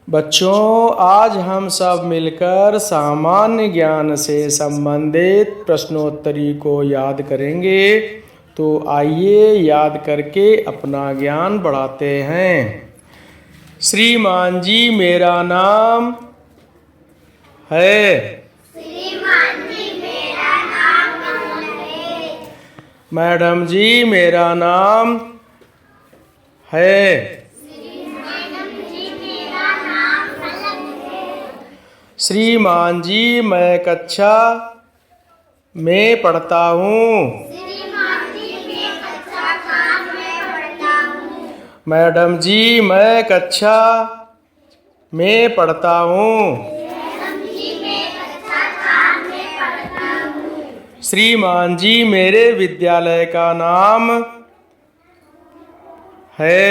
बच्चों, आज हम सब मिलकर सामान्य ज्ञान से संबंधित प्रश्नोत्तरी को याद करेंगे। तो आइए याद करके अपना ज्ञान बढ़ाते हैं। श्रीमान जी मेरा नाम है। श्रीमान जी मेरा नाम कमल है। मैडम जी मेरा नाम है। मैडम जी मेरा नाम फलक है। श्रीमान जी मैं कक्षा में पढ़ता हूँ। श्रीमान जी मैं कक्षा कहाँ में पढ़ता हूँ। मैडम जी मैं कक्षा में पढ़ता हूँ। मैडम जी मैं कक्षा कहाँ में पढ़ता हूँ। श्रीमान जी मेरे विद्यालय का नाम है।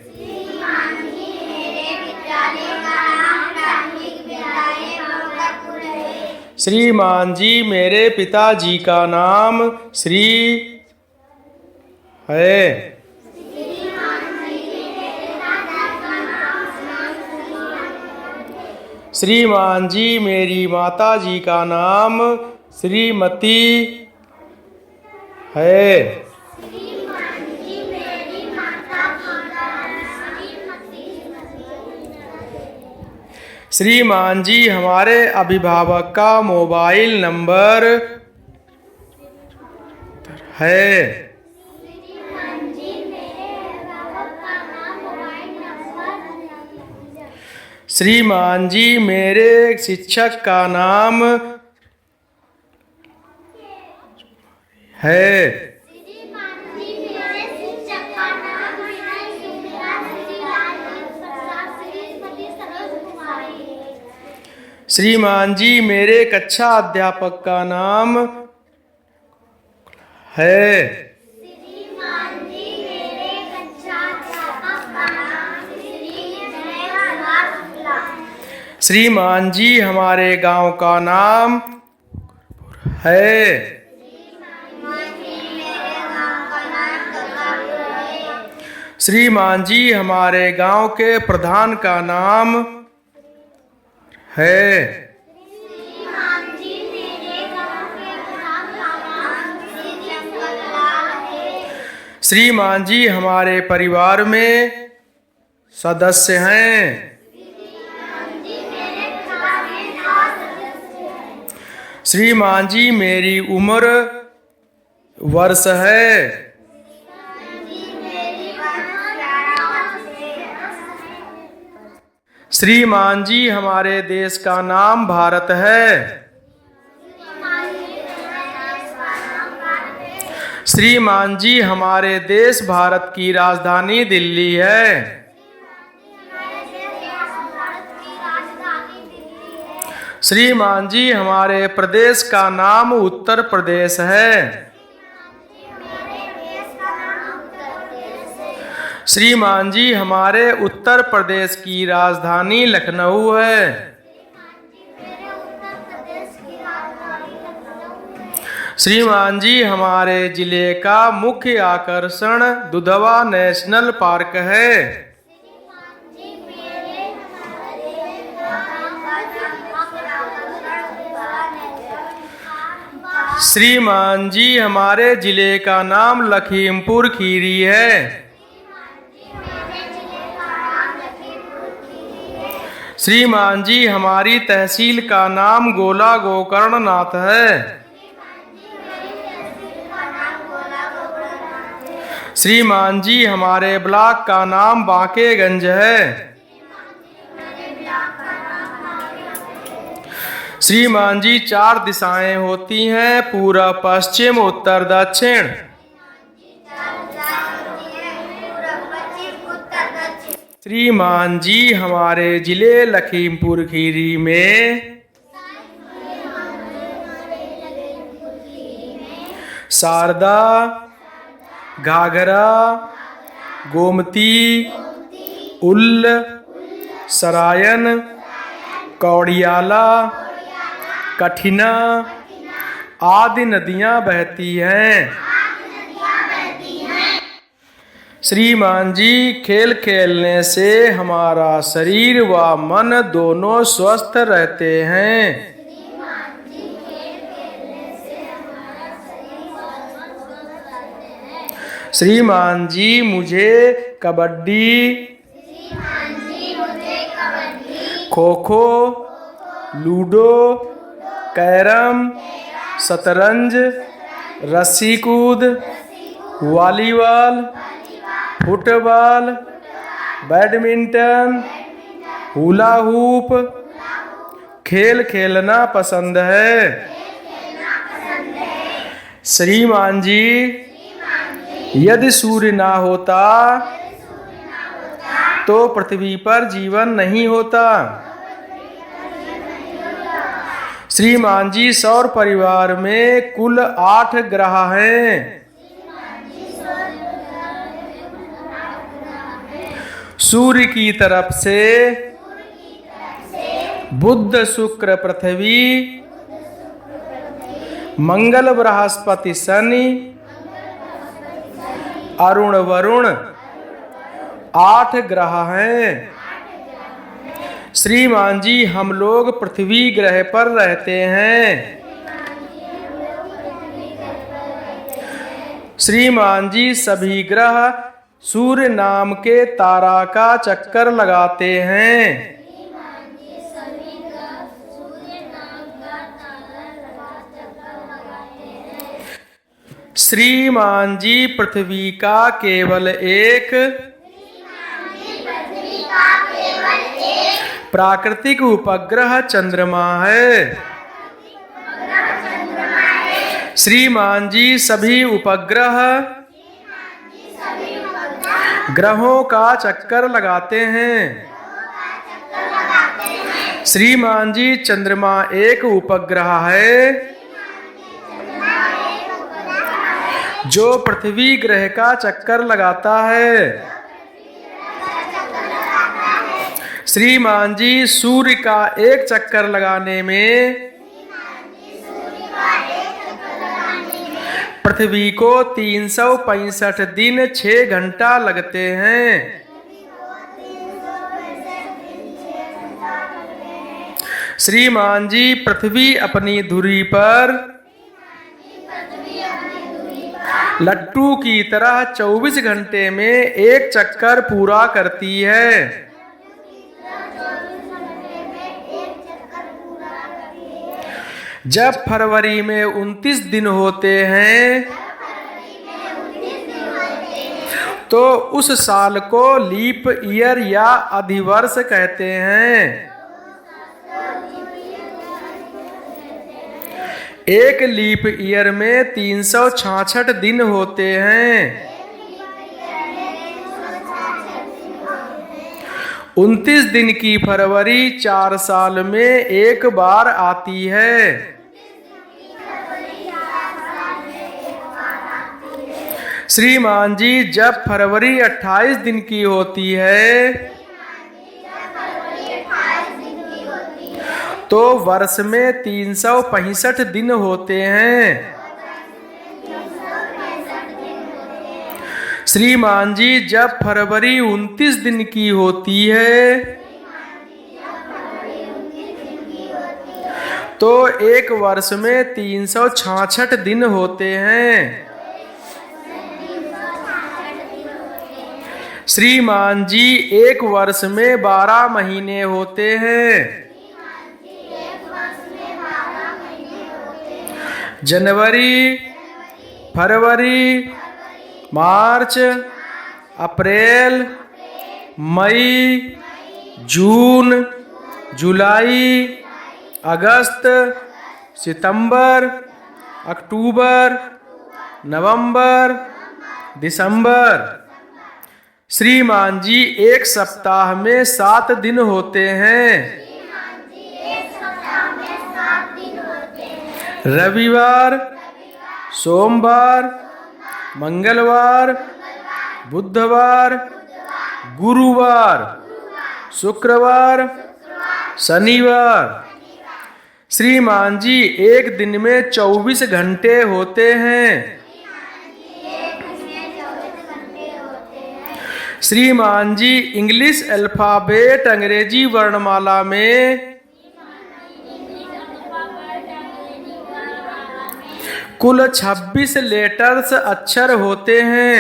श्रीमान जी मेरे विद्यालय का नाम प्राथमिक विद्यालय भगतपुर है। श्रीमान जी मेरे पिताजी का नाम श्री है। श्रीमान जी मेरी माता जी का नाम श्रीमती है। श्रीमान जी मेरी माता जी का नाम श्रीमती श्रीमान जी हमारे अभिभावक का मोबाइल नंबर है। श्रीमान जी मेरे अभिभावक का नाम मोबाइल नंबर। श्रीमान जी मेरे शिक्षक का नाम है। श्रीमान जी मेरे शिक्षक का नाम विनय सुमिरा श्रीलाल श्रीमती सरोज कुमारी है। श्रीमान जी मेरे कक्षा अध्यापक का नाम है। श्रीमान जी मेरे कक्षा अध्यापक का नाम श्री विनय कुमार शुक्ला। श्रीमान जी हमारे गांव का नाम है। श्रीमान जी मेरे गांव का नाम गंगापुर है। श्रीमान जी हमारे गांव के प्रधान का नाम है। श्रीमान जी मेरे गांव के प्रधान का नाम श्री जंगललाल है। श्रीमान जी हमारे परिवार में सदस्य हैं। श्रीमान जी मेरे परिवार में 9 सदस्य हैं। श्रीमान जी मेरी उम्र वर्ष है। जी मेरी उम्र 11 वर्ष है। श्रीमान जी हमारे देश का नाम भारत है। श्रीमान जी मेरे देश का नाम भारत है। श्रीमान जी हमारे देश भारत की राजधानी दिल्ली है। हमारे देश भारत की राजधानी दिल्ली है। श्रीमान जी हमारे प्रदेश का नाम उत्तर प्रदेश है। मेरे देश का नाम उत्तर प्रदेश है। श्रीमान जी हमारे उत्तर प्रदेश की राजधानी लखनऊ है। मेरे उत्तर प्रदेश की राजधानी लखनऊ है। श्रीमान जी हमारे जिले का मुख्य आकर्षण दुधवा नेशनल पार्क है। श्रीमान जी मेरे श्रीमान जी हमारे जिले का नाम लखीमपुर खीरी है। श्रीमान जी हमारी तहसील का नाम गोला गोकर्ण नाथ है। श्रीमान जी हमारे ब्लॉक का नाम बांकेगंज है। श्रीमान जी 4 दिशाएं होती हैं, पूरब पश्चिम उत्तर दक्षिण। श्रीमान जी हमारे जिले लखीमपुर खीरी में शारदा, घाघरा, गोमती, उल्ल, सरायन, कौड़ियाला, कठिना आदि नदियां बहती हैं। श्रीमान जी, खेल खेलने से हमारा शरीर व मन दोनों स्वस्थ रहते हैं। श्रीमान जी, मुझे कबड्डी, खो खो, लूडो, कैरम, शतरंज, रस्सी कूद, volleyball, football, badminton, hula hoop खेल खेलना पसंद है। श्रीमान जी, यदि सूर्य ना होता तो पृथ्वी पर जीवन नहीं होता। श्रीमान जी, सौर परिवार में कुल 8 ग्रह हैं। सूर्य की तरफ से बुध, शुक्र, पृथ्वी, मंगल, बृहस्पति, शनि, अरुण, वरुण 8 ग्रह हैं। श्रीमान जी, हम लोग पृथ्वी ग्रह पर रहते हैं। श्रीमान जी, सभी ग्रह सूर्य नाम के तारा का चक्कर लगाते हैं। श्रीमान जी, पृथ्वी का केवल एक प्राकृतिक उपग्रह चंद्रमा है। श्रीमान जी, सभी उपग्रह ग्रहों का चक्कर लगाते हैं। श्रीमान जी, चंद्रमा एक उपग्रह है जो पृथ्वी ग्रह का चक्कर लगाता है। श्रीमान जी, सूर्य का एक चक्कर लगाने में पृथ्वी को 365 दिन 6 घंटा लगते हैं। श्रीमान जी, पृथ्वी अपनी धुरी पर लट्टू की तरह 24 घंटे में एक चक्कर पूरा करती है। जब फरवरी में 29 दिन होते हैं तो उस साल को लीप ईयर या अधिवर्ष कहते हैं। एक लीप ईयर में 366 दिन होते हैं। 29 दिन की फरवरी 4 साल में एक बार आती है। श्रीमान जी, जब फरवरी 28 दिन की होती है तो वर्ष में 365 दिन होते हैं। श्रीमान जी, जब फरवरी 29 दिन की होती है तो एक वर्ष में 366 दिन होते हैं। श्रीमान जी, एक वर्ष में 12 महीने होते हैं। जनवरी, फरवरी, मार्च, अप्रैल, मई, जून, जुलाई, अगस्त, सितंबर, अक्टूबर, नवंबर, दिसंबर। श्रीमान जी, एक सप्ताह में 7 दिन होते हैं। रविवार, सोमवार, मंगलवार, बुधवार, गुरुवार, शुक्रवार, शनिवार। श्रीमान जी, एक दिन में 24 घंटे होते हैं। श्रीमान जी इंग्लिश अल्फाबेट अंग्रेजी वर्णमाला में कुल 26 लेटर्स अक्षर होते हैं।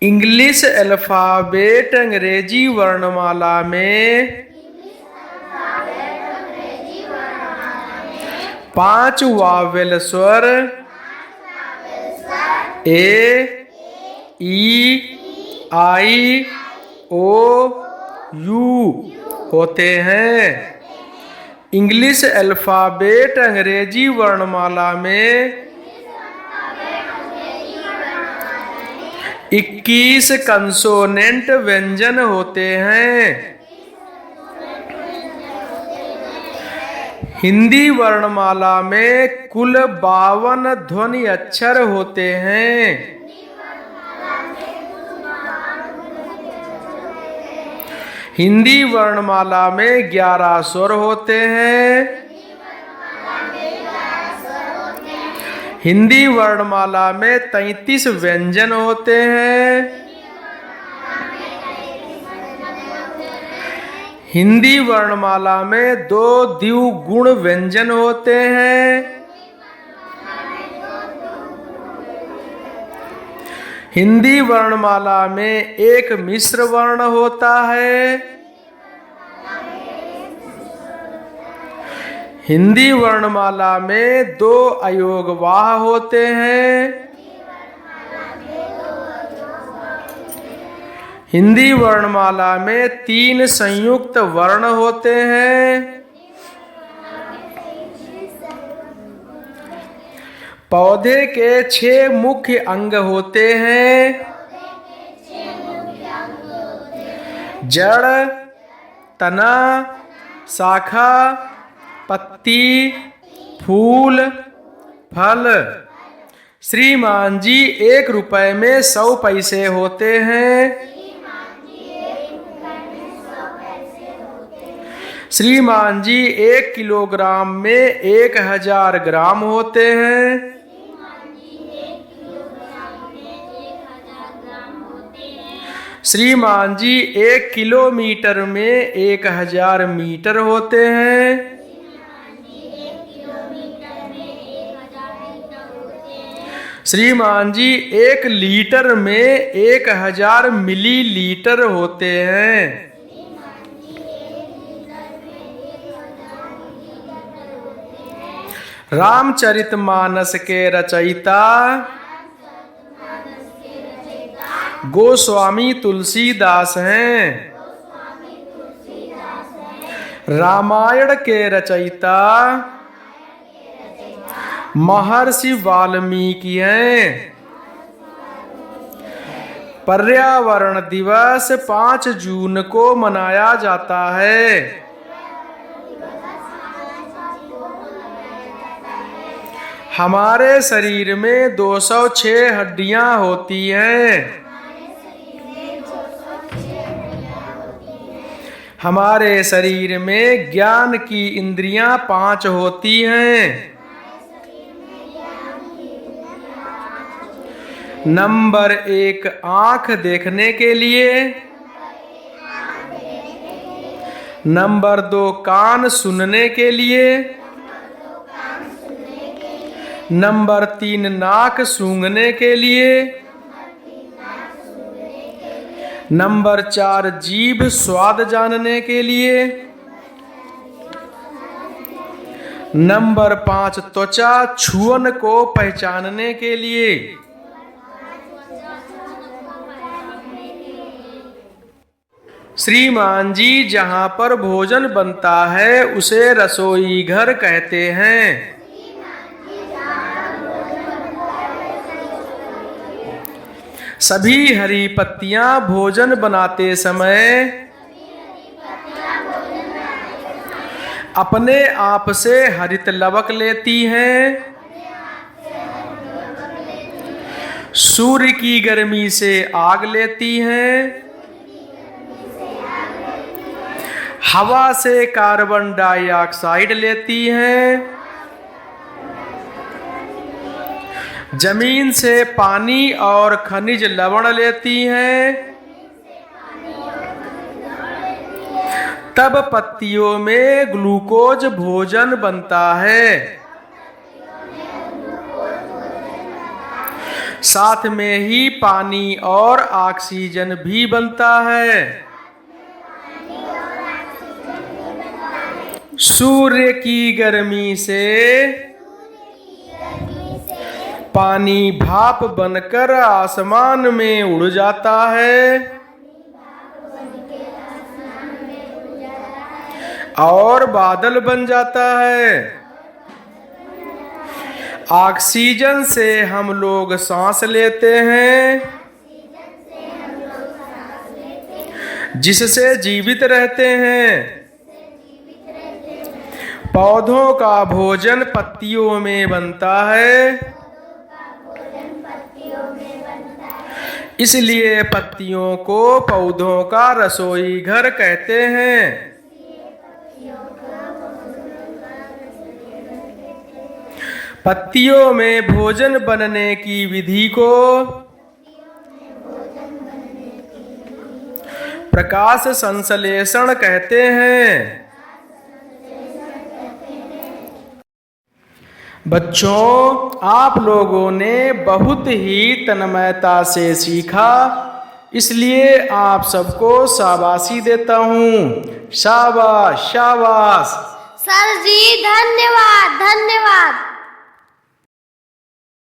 इंग्लिश अल्फाबेट अंग्रेजी वर्णमाला में 5 वावेल स्वर ए, ई, आई, ओ, यू होते हैं। इंग्लिश अल्फाबेट अंग्रेजी वर्णमाला में 21 कंसोनेंट व्यंजन होते हैं। हिंदी वर्णमाला में कुल 52 ध्वनि अक्षर होते हैं। हिंदी वर्णमाला में 11 स्वर होते हैं। हिंदी वर्णमाला में 33 व्यंजन होते हैं। हिंदी वर्णमाला में 2 द्विगुण व्यंजन होते हैं। हिंदी वर्णमाला में 1 मिश्र वर्ण होता है। हिंदी वर्णमाला में 2 अयोगवाह होते हैं। हिंदी वर्णमाला में 3 संयुक्त वर्ण होते हैं। पौधे के 6 मुख्य अंग होते हैं। जड़, तना, शाखा, पत्ती, फूल, फल। श्रीमान जी 1 रुपए में 100 पैसे होते हैं। श्रीमान जी 1 किलोग्राम में 1000 ग्राम होते हैं। श्रीमान जी 1 किलोमीटर में 1000 मीटर होते हैं। श्रीमान जी 1 लीटर में 1000 मिलीलीटर होते हैं। रामचरितमानस के रचयिता गोस्वामी तुलसीदास हैं। रामायण के रचयिता महर्षि वाल्मीकि हैं। पर्यावरण दिवस 5 जून को मनाया जाता है। हमारे शरीर में 206 हड्डियां होती हैं। हमारे शरीर में ज्ञान की इंद्रियां 5 होती हैं। नंबर 1 आंख देखने के लिए। नंबर 2 कान सुनने के लिए। नंबर 3 नाक सूंघने के लिए। नंबर 4 जीभ स्वाद जानने के लिए। नंबर 5 त्वचा छुअन को पहचानने के लिए। श्रीमान जी जहाँ पर भोजन बनता है उसे रसोई घर कहते हैं। सभी हरी पत्तियां भोजन बनाते समय अपने आप से हरित लवक लेती हैं। सूर्य की गर्मी से आग लेती हैं। हवा से कार्बन डाइऑक्साइड लेती हैं। जमीन से पानी और खनिज लवण लेती हैं, तब पत्तियों में ग्लूकोज भोजन बनता है। साथ में ही पानी और ऑक्सीजन भी बनता है। सूर्य की गर्मी से पानी भाप बनकर आसमान में उड़ जाता है और बादल बन जाता है। ऑक्सीजन से हम लोग सांस लेते हैं, जिससे जीवित रहते हैं। पौधों का भोजन पत्तियों में बनता है, इसलिए पत्तियों को पौधों का रसोई घर कहते हैं। पत्तियों में भोजन बनने की विधि को प्रकाश संश्लेषण कहते हैं। बच्चों, आप लोगों ने बहुत ही तन्मयता से सीखा, इसलिए आप सबको शाबाशी देता हूँ। शाबाश शाबाश। सर जी धन्यवाद धन्यवाद।